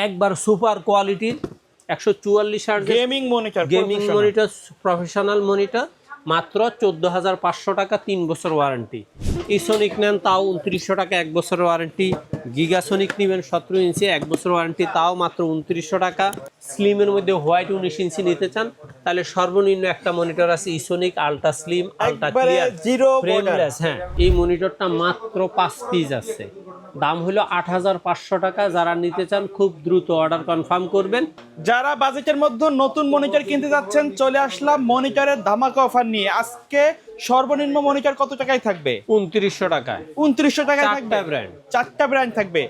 একবার সুপার কোয়ালিটির 144 hertz gaming monitor professional monitor, মাত্র 14,500 টাকা, 3 বছর ওয়ারেন্টি। ইসোনিক নেন তাও 2900 টাকা, 1 বছর ওয়ারেন্টি। গিগাসোনিক নেবেন 17 ইঞ্চি, 1 বছর ওয়ারেন্টি, তাও মাত্র 2900 টাকা। স্লিমের মধ্যে হোয়াইট 19 ইঞ্চি নিতে চান তাহলে সর্বনিম্ন একটা মনিটর আছে ইসোনিক ultra slim, ultra clear, frameless. হ্যাঁ, এই মনিটরটা মাত্র 5 পিস আছে, দাম হলো 8,500 টাকা। যারা নিতে চান খুব দ্রুত অর্ডার কনফার্ম করবেন। যারা বাজেটের মধ্যে নতুন মনিটর কিনতে যাচ্ছেন, চলে আসলাম মনিটরের ধামাকা অফার নিয়ে। আজকে সর্বনিম্ন মনিটর কত টাকায় থাকবে? 2900 টাকায়। 2900 টাকায় থাকবে। 4টা ব্র্যান্ড, 4টা ব্র্যান্ড থাকবে,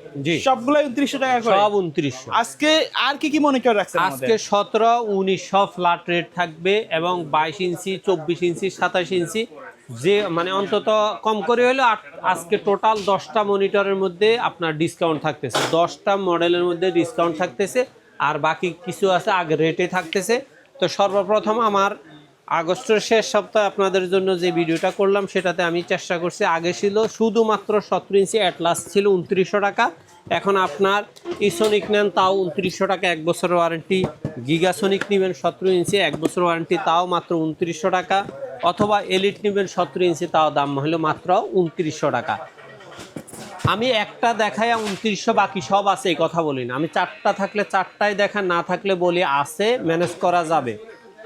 সবগুলো 2900 টাকা করে, সব 2900। আজকে আর কি মনিটর রাখছেন? আজকে 17, 19 সব ফ্ল্যাট রেট থাকবে এবং 22 ইঞ্চি, 24 ইঞ্চি, 27 ইঞ্চি, যে মানে অন্তত কম করে হলো আজকে টোটাল 10টা মনিটরের মধ্যে আপনার ডিসকাউন্ট থাকতেছে, 10টা মডেলের মধ্যে ডিসকাউন্ট থাকতেছে, আর বাকি কিছু আছে আগে রেটে থাকতেছে। তো সর্বপ্রথম আমার আগস্টের শেষ সপ্তাহে আপনাদের জন্য যে ভিডিওটা করলাম সেটাতে আমি চেষ্টা করছি, আগে ছিল শুধুমাত্র 17 ইঞ্চি অ্যাটলাস ছিল 2900 টাকা, এখন আপনার ইসোনিক নেন তাও 2900 টাকা, 1 বছর ওয়ারেন্টি। গিগাসোনিক নেবেন 17 ইঞ্চি, 1 বছর ওয়ারেন্টি, তাও মাত্র 2900 টাকা। অথবা এলিট নেবেন 17 ইঞ্চি, তাও দাম হলো মাত্র 2900 টাকা। আমি একটা দেখাই 2900, বাকি সব আছে এই কথা বলি না। আমি 4টা থাকলে 4টাই দেখা, না থাকলে বলি আছে, ম্যানেজ করা যাবে।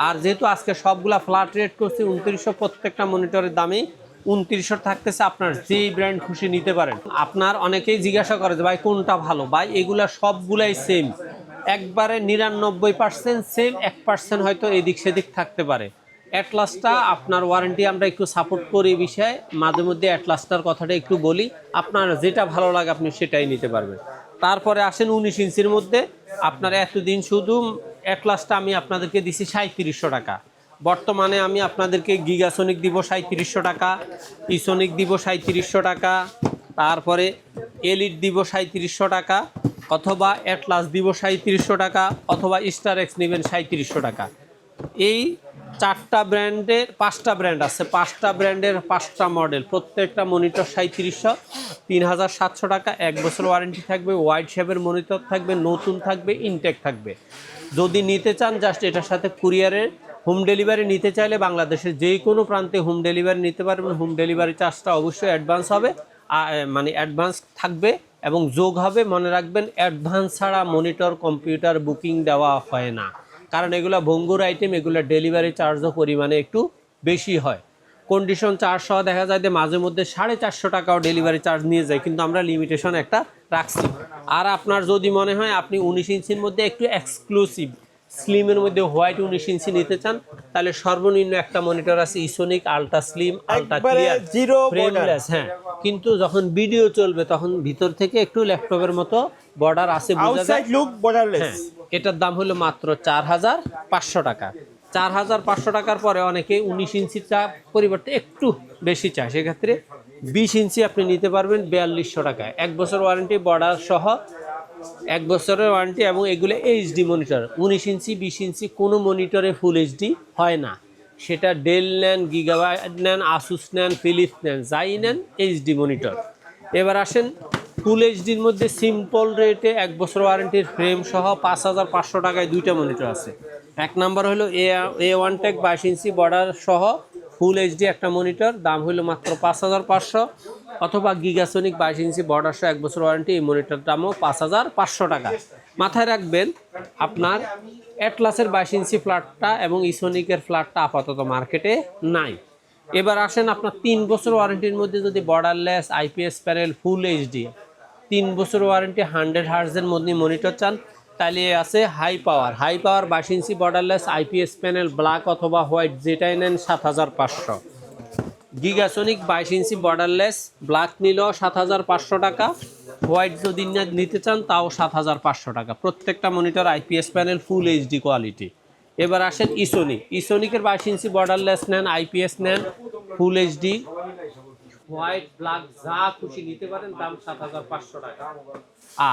আর যেহেতু আজকে সবগুলা ফ্ল্যাট রেট করছি 2900, প্রত্যেকটা মনিটরের দামই 2900 থাকতেছে। আপনার যেই ব্র্যান্ড খুশি নিতে পারেন। আপনার অনেকেই জিজ্ঞাসা করে যে ভাই কোনটা ভালো, ভাই এগুলা সবগুলাই সেম, একবারে 99% সেম, 1% হয়তো এদিক সেদিক থাকতে পারে। অ্যাটলাসটা আপনার ওয়ারেন্টি আমরা একটু সাপোর্ট করি বিষয়ে, মাঝে মধ্যে অ্যাটলাসটার কথাটা একটু বলি, আপনার যেটা ভালো লাগে আপনি সেটাই নিতে পারবেন। তারপরে আসেন 19 ইঞ্চির মধ্যে, আপনার এতদিন শুধু অ্যাটলাসটা আমি আপনাদেরকে দিছি 3700 টাকা, বর্তমানে আমি আপনাদেরকে গিগাসোনিক দিব 3700 টাকা, ইসোনিক দিব 3700 টাকা, তারপরে এলিট দিব 3700 টাকা, অথবা অ্যাটলাস দিব 3700 টাকা, অথবা স্টার এক্স নেবেন 3700 টাকা। এই 4টা ব্র্যান্ডের 5টা ব্র্যান্ড আছে, 5টা ব্র্যান্ডের 5টা মডেল, প্রত্যেকটা মনিটর 3700, 3700 টাকা, 1 বছর ওয়ারেন্টি থাকবে, ওয়াইড শেপের মনিটর থাকবে, নতুন থাকবে, ইনটেক থাকবে। যদি নিতে চান জাস্ট এটার সাথে কুরিয়ারের হোম ডেলিভারি নিতে চাইলে বাংলাদেশের যে কোনো প্রান্তে হোম ডেলিভারি নিতে পারবেন। হোম ডেলিভারি চার্জটা অবশ্যই অ্যাডভান্স হবে, মানে অ্যাডভান্স থাকবে এবং যোগ হবে। মনে রাখবেন, অ্যাডভান্স ছাড়া মনিটর কম্পিউটার বুকিং দেওয়া হয় না, কারণ এগুলো ভঙ্গুর আইটেম, এগুলো ডেলিভারি চার্জও পরিমাণে একটু বেশি হয়। কন্ডিশন চার্জ সহ দেখা যায় যে মাঝে মধ্যে 450 টাকাও ডেলিভারি চার্জ নিয়ে যায়, কিন্তু আমরা লিমিটেশন একটা রাখছি। আর আপনার যদি মনে হয় আপনি 19 ইঞ্চির মধ্যে একটু এক্সক্লুসিভ স্লিমের মধ্যে হোয়াইট 19 ইঞ্চি নিতে চান, তাহলে সর্বনিম্ন একটা মনিটর আছে ইসোনিক ultra slim, ultra clear, frameless. হ্যাঁ, কিন্তু যখন ভিডিও চলবে তখন ভিতর থেকে একটু ল্যাপটপের মতো বর্ডার আছে, বোঝা যায়, লুক বর্ডারলেস। এটার দাম হলো মাত্র 4500 টাকা। 4500 টাকার পরে অনেকে 19 ইঞ্চিটা পরিবর্তে একটু বেশি চায়, সেক্ষেত্রে 20 ইঞ্চি আপনি নিতে পারবেন 4200 টাকায়, 1 বছর ওয়ারেন্টি, বর্ডার সহ 1 বছরের ওয়ারেন্টি। এবং এগুলো এইচডি মনিটর, 19 ইঞ্চি 20 ইঞ্চি কোনো মনিটরে ফুল এইচডি হয় না, সেটা ডেল নেন, গিগাবাইট নেন, আসুস নেন, ফিলিপস নেন, যাই নেন, এইচডি মনিটর। এবার আসেন ফুল এইচডির মধ্যে সিম্পল রেটে 1 বছর ওয়ারেন্টির ফ্রেম সহ 5500 টাকায় 2টা মনিটর আছে। 1 নাম্বার হলো A1 টেক 22 ইঞ্চি বর্ডার সহ ফুল এইচডি একটা মনিটর, দাম হলো মাত্র 5500, অথবা গিগাসোনিক 22 ইঞ্চি বর্ডার সহ 1 বছর ওয়ারেন্টি, এই মনিটর দামও 5500 টাকা। মাথায় রাখবেন, আপনার অ্যাটলাসের 22 ইঞ্চি ফ্ল্যাটটা এবং ইসোনিকের ফ্ল্যাটটা আপাতত মার্কেটে নাই। এবার আসেন আপনার 3 বছর ওয়ারেন্টির মধ্যে যদি borderless, IPS panel, full HD, 3 বছর ওয়ারেন্টি 100 হার্জের মধ্যে মনিটর চান, তাহলে আছে high power 22 inch borderless, IPS panel, black অথবা হোয়াইট, যেটাই নেন 7500। গিগাসোনিক 22 ইঞ্চি বর্ডারলেস, ব্ল্যাক নিলেও 7500 টাকা, হোয়াইট যদি নিতে চান তাও 7500 টাকা। প্রত্যেকটা monitor IPS panel, full HD quality. এবার আসেন ইসোনিকের 22 ইঞ্চি বর্ডারলেস নেন, আইপিএস নেন, ফুল এইচডি, হোয়াইট, ব্ল্যাক, যা খুশি নিতে পারেন, দাম 7500 টাকা।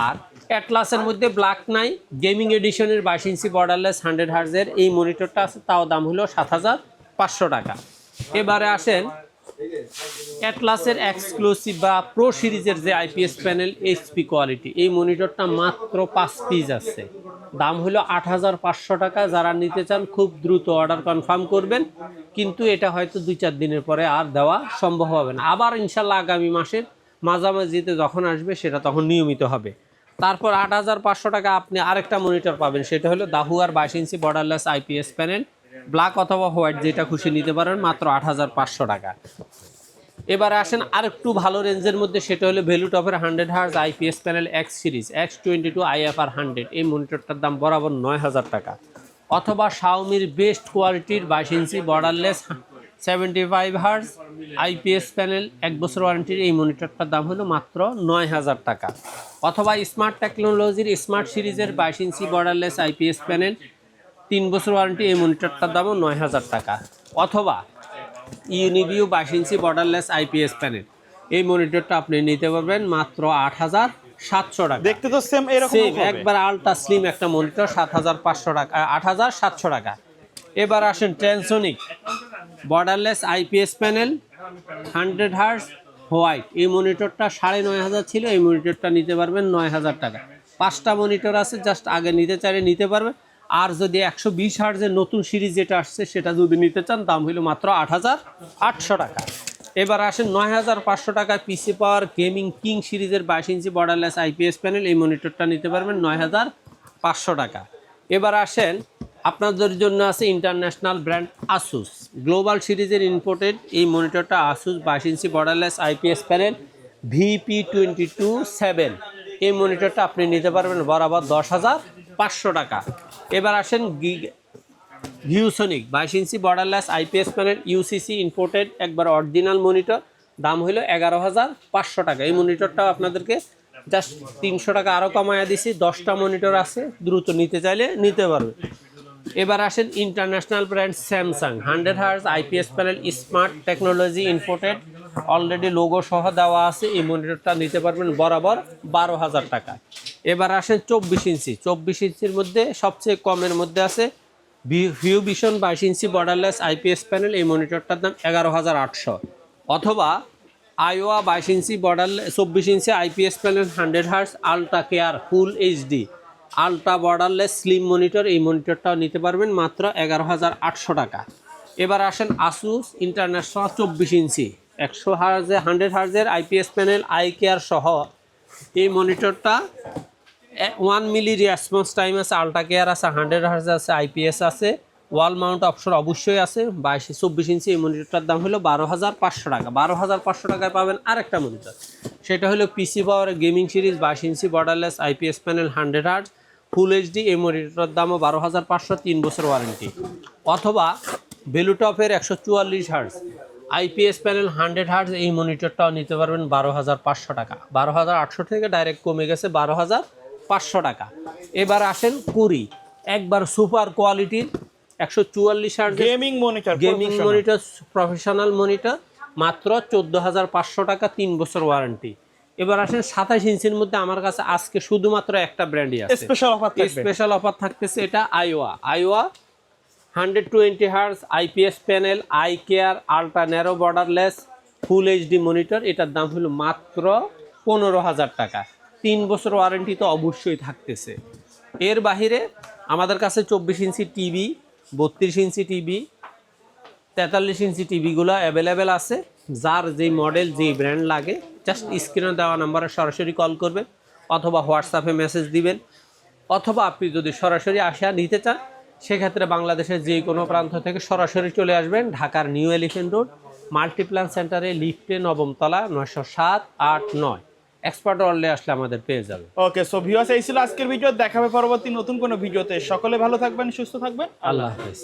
আর অ্যাটলাসের মধ্যে ব্ল্যাক নাই, গেমিং এডিশনের 22 ইঞ্চি বর্ডারলেস 100 হার্জের এই মনিটরটা আছে, তাও দাম হলো 7500 টাকা। এবারে আসেন অ্যাটলাসের এক্সক্লুসিভ বা প্রো সিরিজের যে আইপিএস প্যানেল এইচপি কোয়ালিটি, এই মনিটরটা মাত্র 5 পিস আছে, দাম হলো 8,500 টাকা। যারা নিতে চান খুব দ্রুত অর্ডার কনফার্ম করবেন, কিন্তু এটা হয়তো 2-4 দিনের পরে আর দেওয়া সম্ভব হবে না। আবার ইনশাল্লাহ আগামী মাসের মাঝামাঝিতে যখন আসবে সেটা তখন নিয়মিত হবে। তারপর 8,500 টাকা আপনি আরেকটা মনিটর পাবেন, সেটা হলো দাহুয়ার 22 inch borderless IPS panel, black অথবা হোয়াইট যেটা খুশি নিতে পারেন, মাত্র 8,500 টাকা। এবারে আসেন আরেকটু ভালো রেঞ্জের মধ্যে, সেটা হলো ভ্যালুটপের 100 hertz IPS panel x series X22 IFR 100, এই মনিটরটার দাম বরাবর 9,000 টাকা। অথবা শাওমির বেস্ট কোয়ালিটির 22 inch borderless 75 hertz IPS panel 1 বছর ওয়ারেন্টির এই মনিটরটার দাম হলো মাত্র 9,000 টাকা। অথবা স্মার্ট টেকনোলজির স্মার্ট সিরিজের 22 ইঞ্চি বর্ডারলেস আইপিএস প্যানেল 3 বছর ওয়ারেন্টি, এই মনিটরটার দামও 9,000 টাকা। অথবা Uniview 22 inch borderless IPS panel, এই মনিটরটা আপনি নিতে পারবেন মাত্র 8,700 টাকা। দেখতে তো সেম এরকম সেম একবার আলট্রা স্লিম একটা মনিটর 7,500 টাকা, 8,700 টাকা। এবার আসেন Transonic borderless IPS panel 100 hertz white, এই মনিটরটা 9,500 ছিল, এই মনিটরটা নিতে পারবেন 9,000 টাকা। 5টা মনিটর আছে, জাস্ট আগে নিতে চাইলে নিতে পারবেন। আর যদি 120 হার্জের নতুন সিরিজ যেটা আসছে সেটা যদি নিতে চান, দাম হলো মাত্র 8,800 টাকা। এবার আসেন 9,500 টাকায় পিসি পাওয়ার গেমিং কিং সিরিজের 22 ইঞ্চি বর্ডারলেস আইপিএস প্যানেল, এই মনিটরটা নিতে পারবেন 9,500 টাকা। এবার আসেন আপনাদের জন্য আছে ইন্টারন্যাশনাল ব্র্যান্ড আসুস গ্লোবাল সিরিজের ইম্পোর্টেড এই মনিটরটা, Asus 22 inch borderless IPS panel VP227, এই মনিটরটা আপনি নিতে পারবেন বরাবর 10,500 টাকা। এবার আসেন ViewSonic 22 inch borderless IPS panel UCC imported একবার অরিজিনাল মনিটর, দাম হলো 11,500 টাকা। এই মনিটরটাও আপনাদেরকে জাস্ট 300 টাকা আরও কমায়া দিছি, 10টা মনিটর আছে, দ্রুত নিতে চাইলে নিতে পারবে। এবার আসেন international brand Samsung 100 hertz IPS panel smart technology imported, already logo সহ দেওয়া আছে, এই মনিটরটা নিতে পারবেন বরাবর 12,000 টাকা। এবার আসেন 24 ইঞ্চি, 24 ইঞ্চির মধ্যে সবচেয়ে কমের মধ্যে আছে view vision 22 inch borderless IPS panel, এই মনিটরটার দাম 11,800। অথবা Aiwa 22 inch borderless 24 inch IPS panel 100 hertz ultra care full HD ultra borderless slim monitor, এই মনিটরটাও নিতে পারবেন মাত্র 11,800 টাকা। এবার আসেন আসুস ইন্টারন্যাশনাল 24 ইঞ্চি 100 হার্জের আইপিএস প্যানেল আই কেয়ার সহ, এই মনিটরটা 1 মিলি রেসপন্স টাইম আছে, আলট্রা কেয়ার আছে, 100 হার্জ আছে, আইপিএস আছে, ওয়াল মাউন্ট অপশন অবশ্যই আছে। 24 ইঞ্চি এই মনিটরটার দাম হলো 12,500 টাকা। 12,500 টাকায় পাবেন আরেকটা মনিটর, সেটা হলো PC power gaming series 22 inch borderless IPS panel 100 hertz full HD, এই মনিটরটার দামও 12,500, 3 বছর ওয়ারেন্টি। অথবা ভ্যালুটপের 144 হার্জ আইপিএস প্যানেল 100 হার্জ, এই মনিটরটাও নিতে পারবেন 12,500 টাকা। 12,800 থেকে ডাইরেক্ট কমে গেছে 12,500 টাকা। এবার আসেন কুরি একবার সুপার কোয়ালিটির 144 hertz gaming monitor professional monitor, মাত্র 14,500 টাকা, 3 বছর ওয়ারেন্টি। এবার আসেন 27 ইঞ্চির মধ্যে আমার কাছে আজকে শুধুমাত্র একটা ব্র্যান্ডই আছে, স্পেশাল অফার থাকতেছে, এটা আইওয়া 120 hertz IPS panel eye care ultra narrow borderless full HD monitor, এটার দাম হলো মাত্র 15,000 টাকা। 3 বছর ওয়ারেন্টি তো অবশ্যই থাকতেছে। এর বাহিরে আমাদের কাছে 24 ইঞ্চি টিভি, 32 ইঞ্চি টিভি, 43 ইঞ্চি টিভিগুলো অ্যাভেলেবেল আছে। যার যেই মডেল যেই ব্র্যান্ড লাগে জাস্ট স্ক্রিনে দেওয়া নাম্বারে সরাসরি কল করবেন অথবা হোয়াটসঅ্যাপে মেসেজ দিবেন। অথবা আপনি যদি সরাসরি আসা নিতে চান, সেক্ষেত্রে বাংলাদেশের যে কোনো প্রান্ত থেকে সরাসরি চলে আসবেন ঢাকার নিউ এলিফ্যান্ট রোড মাল্টিপ্ল্যান সেন্টারে, লিফটে 9ম তলা, 907, 8, 9। এক্সপার্ট ওয়ার্ল্ডে আসলে আমাদের পেয়ে যাবে। ওকে, সো ভিউয়ার্স, এই ছিল আজকের ভিডিও। দেখাবে পরবর্তী নতুন কোনো ভিডিওতে। সকলে ভালো থাকবেন, সুস্থ থাকবেন, আল্লাহ হাফেজ।